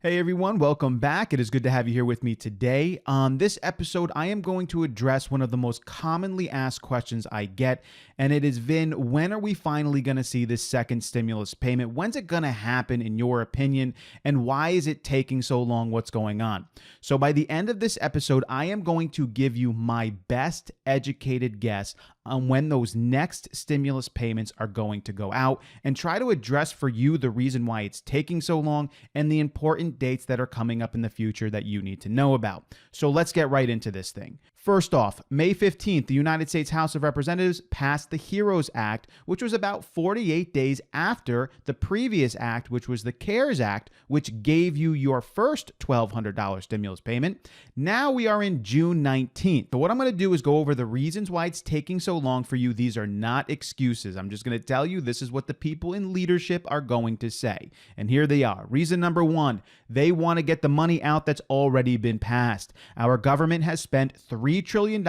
Hey everyone, welcome back. It is good to have you here with me today. On this episode, I am going to address one of the most commonly asked questions I get, and it is, Vin, when are we finally going to see this second stimulus payment? When's it going to happen in your opinion, and why is it taking so long? What's going on? So by the end of this episode, I am going to give you my best educated guess on when those next stimulus payments are going to go out and try to address for you the reason why it's taking so long and the important dates that are coming up in the future that you need to know about. So let's get right into this thing. First off, May 15th, the United States House of Representatives passed the HEROES Act, which was about 48 days after the previous act, which was the CARES Act, which gave you your first $1,200 stimulus payment. Now we are in June 19th. But what I'm going to do is go over the reasons why it's taking so long for you. These are not excuses. I'm just going to tell you this is what the people in leadership are going to say. And here they are. Reason number one, they want to get the money out that's already been passed. Our government has spent $3 trillion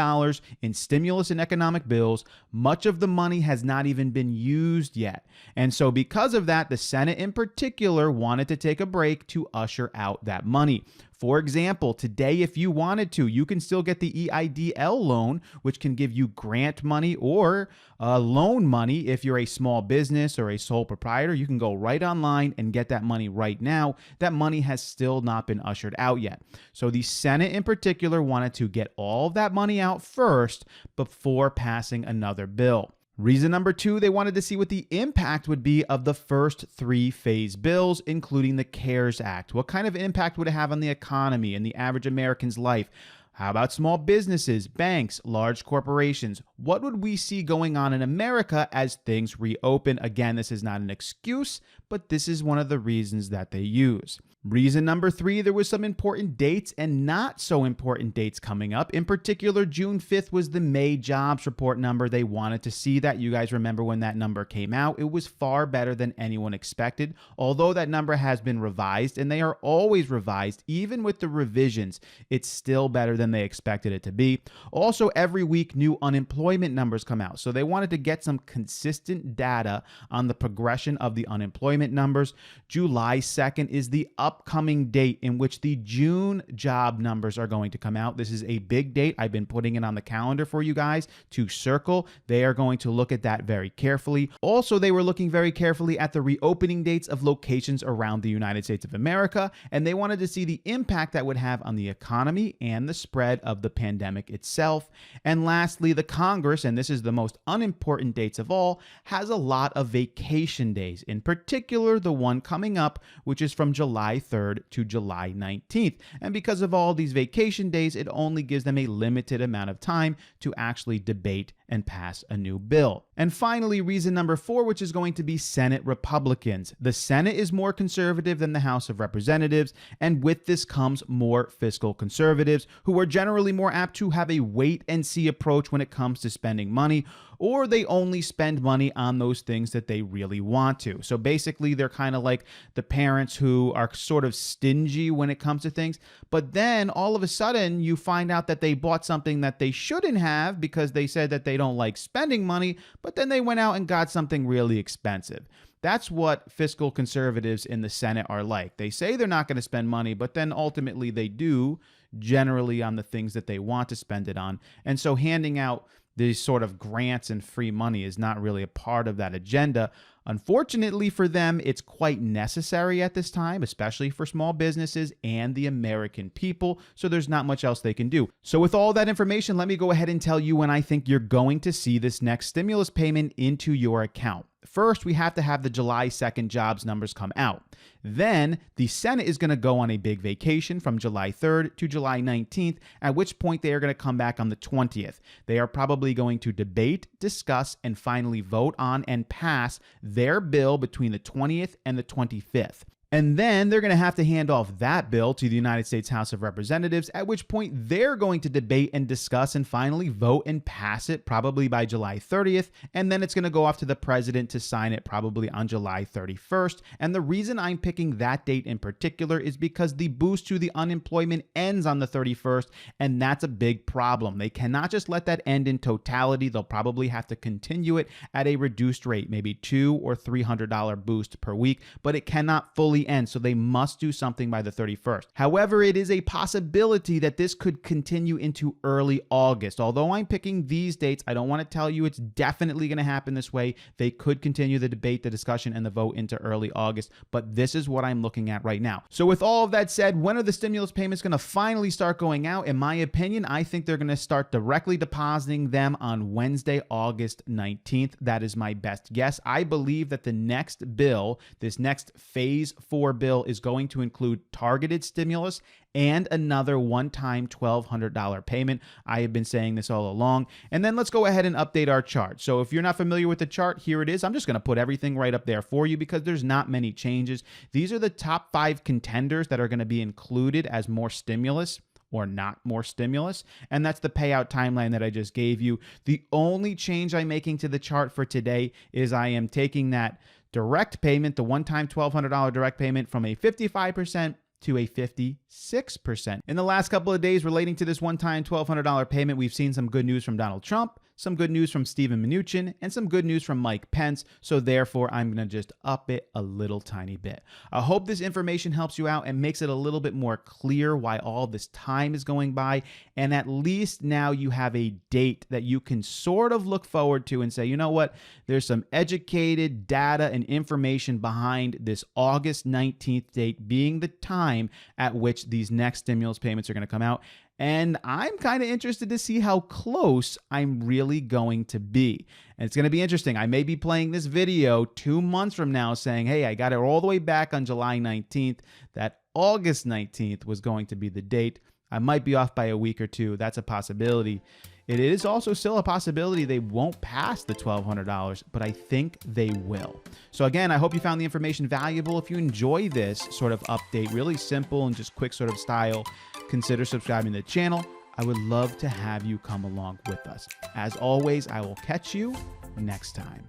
in stimulus and economic bills. Much of the money has not even been used yet. And so because of that, the Senate in particular wanted to take a break to usher out that money. For example, today, if you wanted to, you can still get the EIDL loan, which can give you grant money or loan money. If you're a small business or a sole proprietor, you can go right online and get that money right now. That money has still not been ushered out yet. So the Senate in particular wanted to get all of that money out first before passing another bill. Reason number two, they wanted to see what the impact would be of the first three phase bills, including the CARES Act. What kind of impact would it have on the economy and the average American's life? How about small businesses, banks, large corporations? What would we see going on in America as things reopen? Again, this is not an excuse, but this is one of the reasons that they use. Reason number three, there was some important dates and not so important dates coming up. In particular, June 5th was the May jobs report number. They wanted to see that. You guys remember when that number came out. It was far better than anyone expected, although that number has been revised, and they are always revised. Even with the revisions, it's still better than they expected it to be. Also, every week, new unemployment numbers come out. So they wanted to get some consistent data on the progression of the unemployment numbers. July 2nd is the upcoming date in which the June job numbers are going to come out. This is a big date. I've been putting it on the calendar for you guys to circle. They are going to look at that very carefully. Also, they were looking very carefully at the reopening dates of locations around the United States of America, and they wanted to see the impact that would have on the economy and the spread of the pandemic itself. And lastly, the Congress, and this is the most unimportant dates of all, has a lot of vacation days, in particular the one coming up, which is from July 3rd to July 19th. And because of all these vacation days, it only gives them a limited amount of time to actually debate and pass a new bill. And finally, reason number four, which is going to be Senate Republicans. The Senate is more conservative than the House of Representatives, and with this comes more fiscal conservatives who are generally more apt to have a wait and see approach when it comes to spending money, or they only spend money on those things that they really want to. So basically, they're kind of like the parents who are sort of stingy when it comes to things, but then all of a sudden you find out that they bought something that they shouldn't have because they said that they don't like spending money, but then they went out and got something really expensive. That's what fiscal conservatives in the Senate are like. They say they're not going to spend money, but then ultimately they do, generally on the things that they want to spend it on. And so handing out these sort of grants and free money is not really a part of that agenda. Unfortunately for them, it's quite necessary at this time, especially for small businesses and the American people, so there's not much else they can do. So with all that information, let me go ahead and tell you when I think you're going to see this next stimulus payment into your account. First, we have to have the July 2nd jobs numbers come out. Then, the Senate is going to go on a big vacation from July 3rd to July 19th, at which point they are going to come back on the 20th. They are probably going to debate, discuss, and finally vote on and pass their bill between the 20th and the 25th. And then they're going to have to hand off that bill to the United States House of Representatives, at which point they're going to debate and discuss and finally vote and pass it probably by July 30th. And then it's going to go off to the president to sign it probably on July 31st. And the reason I'm picking that date in particular is because the boost to the unemployment ends on the 31st, and that's a big problem. They cannot just let that end in totality. They'll probably have to continue it at a reduced rate, maybe $200 or $300 boost per week, but it cannot fully early end, so they must do something by the 31st. However, it is a possibility that this could continue into early August. Although I'm picking these dates, I don't want to tell you it's definitely going to happen this way. They could continue the debate, the discussion, and the vote into early August, but this is what I'm looking at right now. So with all of that said, when are the stimulus payments going to finally start going out? In my opinion, I think they're going to start directly depositing them on Wednesday, August 19th. That is my best guess. I believe that the next bill, this next phase 4 bill, is going to include targeted stimulus and another one-time $1,200 payment. I have been saying this all along. And then let's go ahead and update our chart. So if you're not familiar with the chart, here it is. I'm just going to put everything right up there for you because there's not many changes. These are the top 5 contenders that are going to be included as more stimulus or not more stimulus, and that's the payout timeline that I just gave you. The only change I'm making to the chart for today is I am taking that direct payment, the one-time $1,200 direct payment, from a 55% to a 56%. In the last couple of days relating to this one-time $1,200 payment, we've seen some good news from Donald Trump, some good news from Steven Mnuchin, and some good news from Mike Pence. So therefore, I'm going to just up it a little tiny bit. I hope this information helps you out and makes it a little bit more clear why all this time is going by. And at least now you have a date that you can sort of look forward to and say, you know what, there's some educated data and information behind this August 19th date being the time at which these next stimulus payments are going to come out. And I'm kind of interested to see how close I'm really going to be. And it's going to be interesting. I may be playing this video 2 months from now saying, hey, I got it all the way back on July 19th. That August 19th was going to be the date. I might be off by a week or two. That's a possibility. It is also still a possibility they won't pass the $1,200, but I think they will. So again, I hope you found the information valuable. If you enjoy this sort of update, really simple and just quick sort of style, consider subscribing to the channel. I would love to have you come along with us. As always, I will catch you next time.